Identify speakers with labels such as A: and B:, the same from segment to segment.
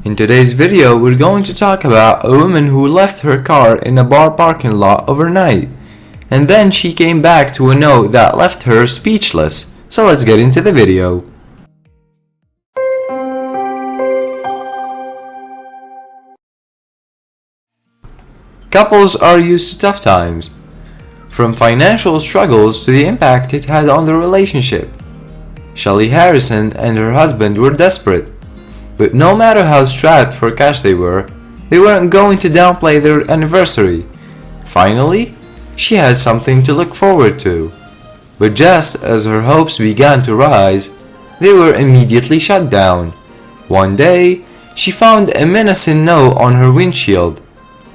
A: In today's video, we're going to talk about a woman who left her car in a bar parking lot overnight, and then she came back to a note that left her speechless. So let's get into the video. Couples are used to tough times, from financial struggles to the impact it had on the relationship. Shelley Harrison and her husband were desperate, but no matter how strapped for cash they weren't going to downplay their anniversary. Finally, she had something to look forward to. But just as her hopes began to rise, they were immediately shut down. One day, she found a menacing note on her windshield.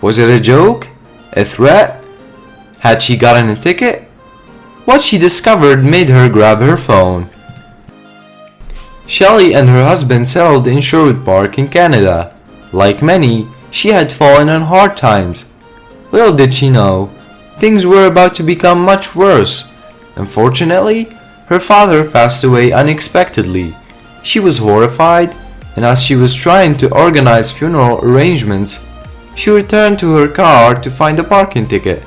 A: Was it a joke? A threat? Had she gotten a ticket? What she discovered made her grab her phone. Shelley and her husband settled in Sherwood Park in Canada. Like many, she had fallen on hard times. Little did she know, things were about to become much worse. Unfortunately, her father passed away unexpectedly. She was horrified, and as she was trying to organize funeral arrangements, she returned to her car to find a parking ticket.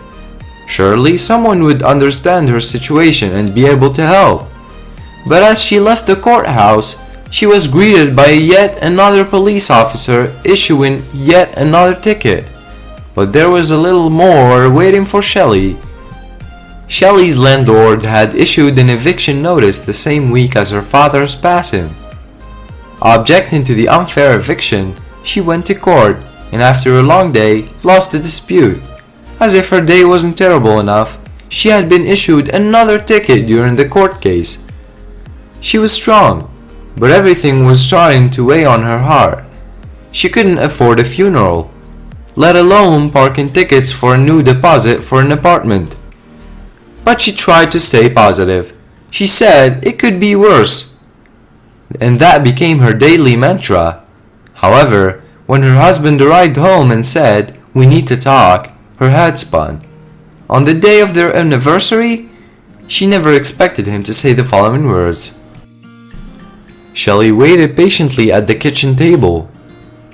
A: Surely someone would understand her situation and be able to help. But as she left the courthouse, she was greeted by yet another police officer issuing yet another ticket. But there was a little more waiting for Shelley. Shelley's landlord had issued an eviction notice the same week as her father's passing. Objecting to the unfair eviction, she went to court and after a long day lost the dispute. As if her day wasn't terrible enough, she had been issued another ticket during the court case. She was strong, but everything was starting to weigh on her heart. She couldn't afford a funeral, let alone parking tickets for a new deposit for an apartment. But she tried to stay positive. She said it could be worse, and that became her daily mantra. However, when her husband arrived home and said, "We need to talk," her head spun. On the day of their anniversary, she never expected him to say the following words. Shelley waited patiently at the kitchen table.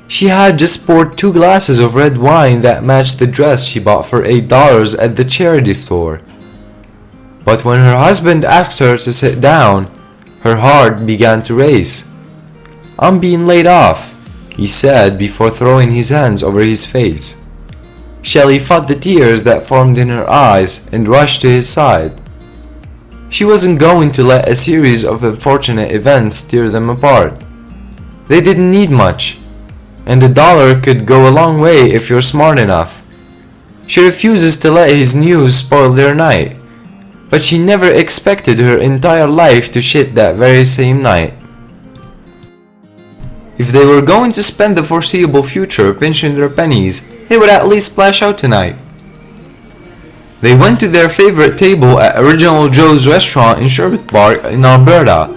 A: She had just poured 2 glasses of red wine that matched the dress she bought for $8 at the charity store. But when her husband asked her to sit down, her heart began to race. "I'm being laid off," he said before throwing his hands over his face. Shelley fought the tears that formed in her eyes and rushed to his side. She wasn't going to let a series of unfortunate events tear them apart. They didn't need much, and $1 could go a long way if you're smart enough. She refuses to let his news spoil their night, but she never expected her entire life to shit that very same night. If they were going to spend the foreseeable future pinching their pennies, they would at least splash out tonight. They went to their favorite table at Original Joe's restaurant in Sherwood Park in Alberta.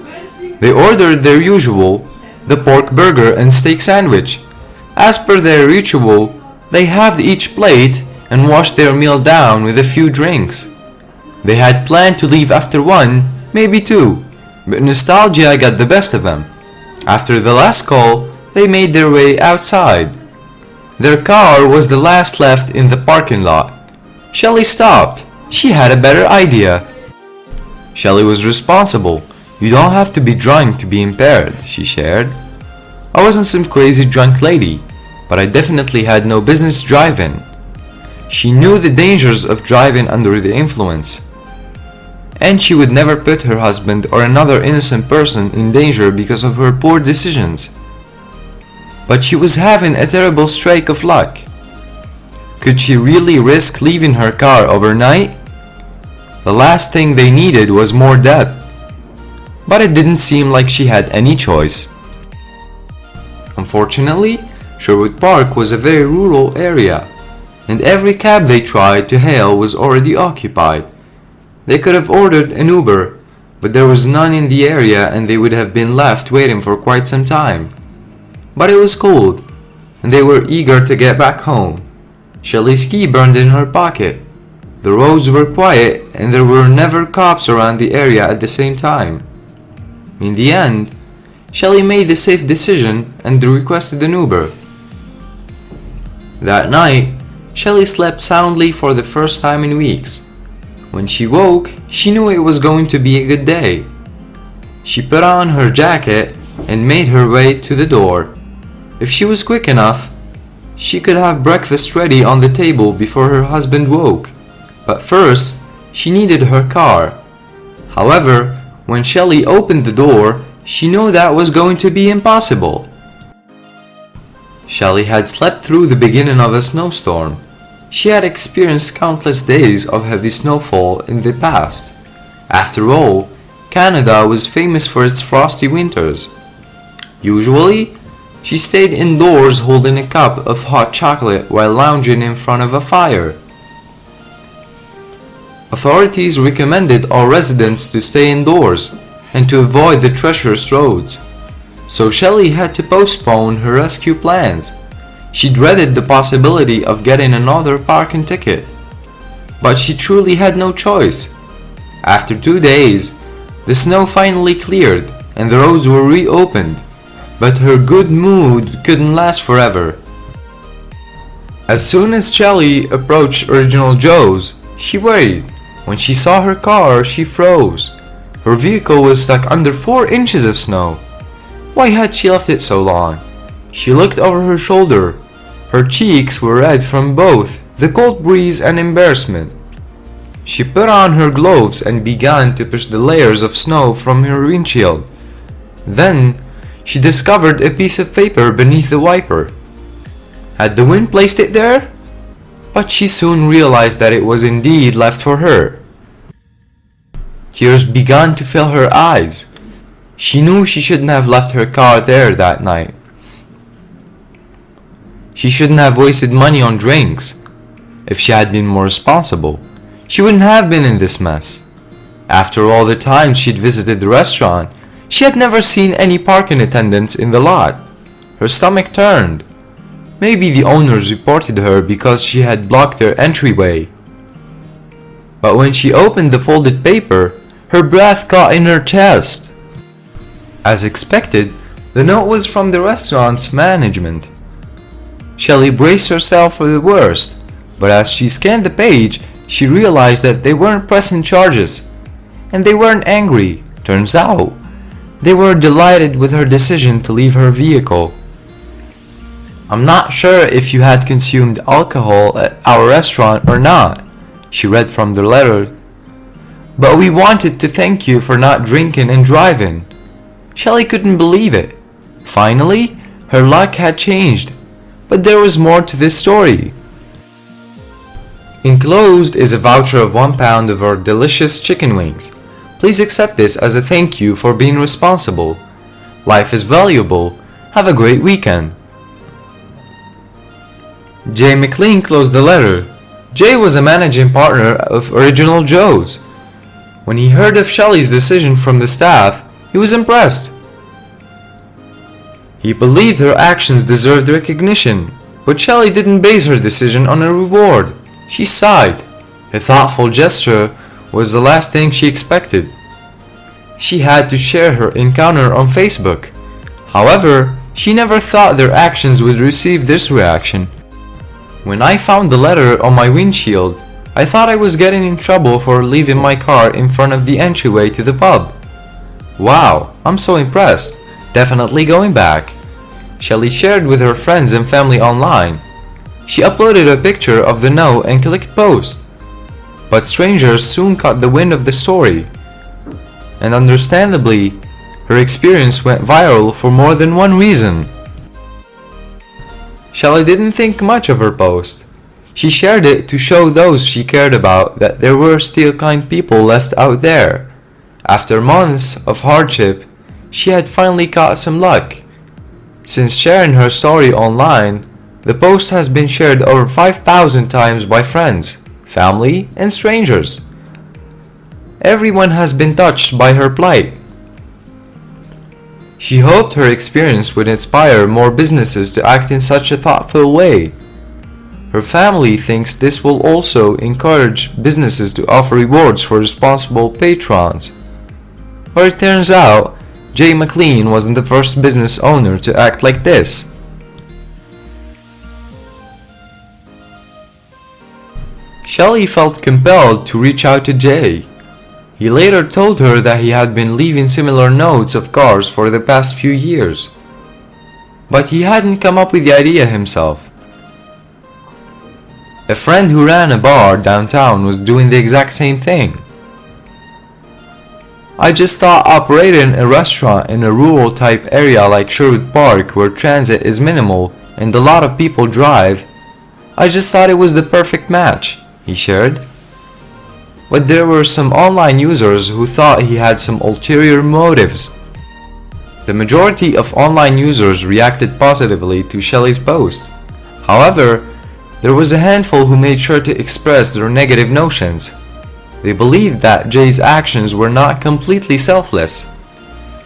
A: They ordered their usual, the pork burger and steak sandwich. As per their ritual, they halved each plate and washed their meal down with a few drinks. They had planned to leave after 1, maybe 2, but nostalgia got the best of them. After the last call, they made their way outside. Their car was the last left in the parking lot. Shelley stopped. She had a better idea. Shelley was responsible. "You don't have to be drunk to be impaired," she shared. "I wasn't some crazy drunk lady, but I definitely had no business driving." She knew the dangers of driving under the influence, and she would never put her husband or another innocent person in danger because of her poor decisions. But she was having a terrible streak of luck. Could she really risk leaving her car overnight? The last thing they needed was more debt. But it didn't seem like she had any choice. Unfortunately, Sherwood Park was a very rural area, and every cab they tried to hail was already occupied. They could have ordered an Uber, but there was none in the area and they would have been left waiting for quite some time. But it was cold, and they were eager to get back home. Shelley's key burned in her pocket. The roads were quiet and there were never cops around the area at the same time. In the end, Shelley made the safe decision and requested an Uber. That night, Shelley slept soundly for the first time in weeks. When she woke, she knew it was going to be a good day. She put on her jacket and made her way to the door. If she was quick enough, she could have breakfast ready on the table before her husband woke. But first, she needed her car. However, when Shelley opened the door, she knew that was going to be impossible. Shelley had slept through the beginning of a snowstorm. She had experienced countless days of heavy snowfall in the past. After all, Canada was famous for its frosty winters. Usually, she stayed indoors holding a cup of hot chocolate while lounging in front of a fire. Authorities recommended all residents to stay indoors and to avoid the treacherous roads. So Shelley had to postpone her rescue plans. She dreaded the possibility of getting another parking ticket. But she truly had no choice. After 2 days, the snow finally cleared and the roads were reopened. But her good mood couldn't last forever. As soon as Shelley approached Original Joe's, she worried. When she saw her car, she froze. Her vehicle was stuck under 4 inches of snow. Why had she left it so long? She looked over her shoulder. Her cheeks were red from both the cold breeze and embarrassment. She put on her gloves and began to push the layers of snow from her windshield. Then, she discovered a piece of paper beneath the wiper. Had the wind placed it there? But she soon realized that it was indeed left for her. Tears began to fill her eyes. She knew she shouldn't have left her car there that night. She shouldn't have wasted money on drinks. If she had been more responsible, she wouldn't have been in this mess. After all the times she'd visited the restaurant, she had never seen any parking attendants in the lot. Her stomach turned. Maybe the owners reported her because she had blocked their entryway. But when she opened the folded paper, her breath caught in her chest. As expected, the note was from the restaurant's management. Shelley braced herself for the worst, but as she scanned the page, she realized that they weren't pressing charges. And they weren't angry. Turns out, they were delighted with her decision to leave her vehicle. "I'm not sure if you had consumed alcohol at our restaurant or not," she read from the letter. "But we wanted to thank you for not drinking and driving." Shelley couldn't believe it. Finally, her luck had changed. But there was more to this story. Enclosed is a voucher of £1 of our delicious chicken wings. Please accept this as a thank you for being responsible. Life is valuable. Have a great weekend. Jay McLean closed the letter. Jay was a managing partner of Original Joe's. When he heard of Shelley's decision from the staff, he was impressed. He believed her actions deserved recognition, but Shelley didn't base her decision on a reward. She sighed. A thoughtful gesture was the last thing she expected. She had to share her encounter on Facebook. However, she never thought their actions would receive this reaction. When I found the letter on my windshield, I thought I was getting in trouble for leaving my car in front of the entryway to the pub. Wow, I'm so impressed. Definitely going back. Shelley shared with her friends and family online. She uploaded a picture of the note and clicked post. But strangers soon caught the wind of the story. And understandably, her experience went viral for more than one reason. Shelley didn't think much of her post. She shared it to show those she cared about that there were still kind people left out there. After months of hardship, she had finally got some luck. Since sharing her story online, the post has been shared over 5,000 times by friends, family, and strangers. Everyone has been touched by her plight. She hoped her experience would inspire more businesses to act in such a thoughtful way. Her family thinks this will also encourage businesses to offer rewards for responsible patrons. But it turns out, Jay McLean wasn't the first business owner to act like this. Shelley felt compelled to reach out to Jay. He later told her that he had been leaving similar notes of cars for the past few years, but he hadn't come up with the idea himself. A friend who ran a bar downtown was doing the exact same thing. I just thought operating a restaurant in a rural type area like Sherwood Park where transit is minimal and a lot of people drive, I just thought it was the perfect match, he shared. But there were some online users who thought he had some ulterior motives. The majority of online users reacted positively to Shelley's post. However, there was a handful who made sure to express their negative notions. They believed that Jay's actions were not completely selfless.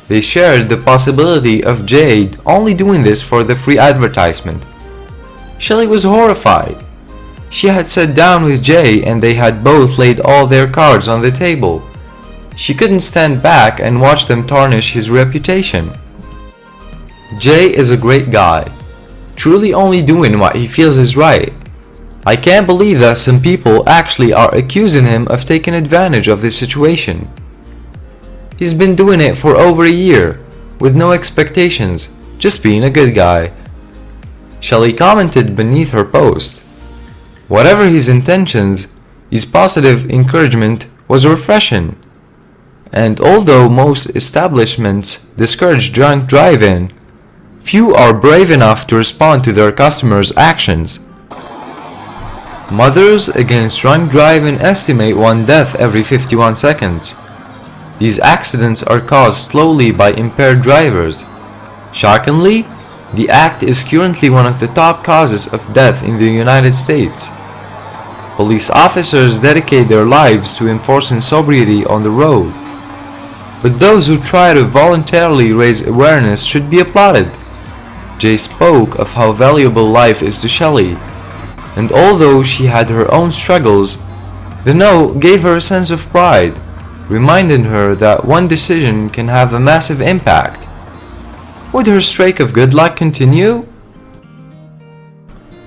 A: They shared the possibility of Jay only doing this for the free advertisement. Shelley was horrified. She had sat down with Jay and they had both laid all their cards on the table. She couldn't stand back and watch them tarnish his reputation. Jay is a great guy, truly only doing what he feels is right. I can't believe that some people actually are accusing him of taking advantage of this situation. He's been doing it for over a year, with no expectations, just being a good guy. Shelley commented beneath her post. Whatever his intentions, his positive encouragement was refreshing. And although most establishments discourage drunk driving, few are brave enough to respond to their customers' actions. Mothers Against Drunk Driving estimate one death every 51 seconds. These accidents are caused slowly by impaired drivers. Shockingly, the act is currently one of the top causes of death in the United States. Police officers dedicate their lives to enforcing sobriety on the road. But those who try to voluntarily raise awareness should be applauded. Jay spoke of how valuable life is to Shelley, and although she had her own struggles, the note gave her a sense of pride, reminding her that one decision can have a massive impact. Would her streak of good luck continue?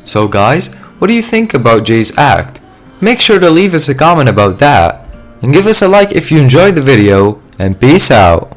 A: So guys, what do you think about Jay's act? Make sure to leave us a comment about that, and give us a like if you enjoyed the video, and peace out.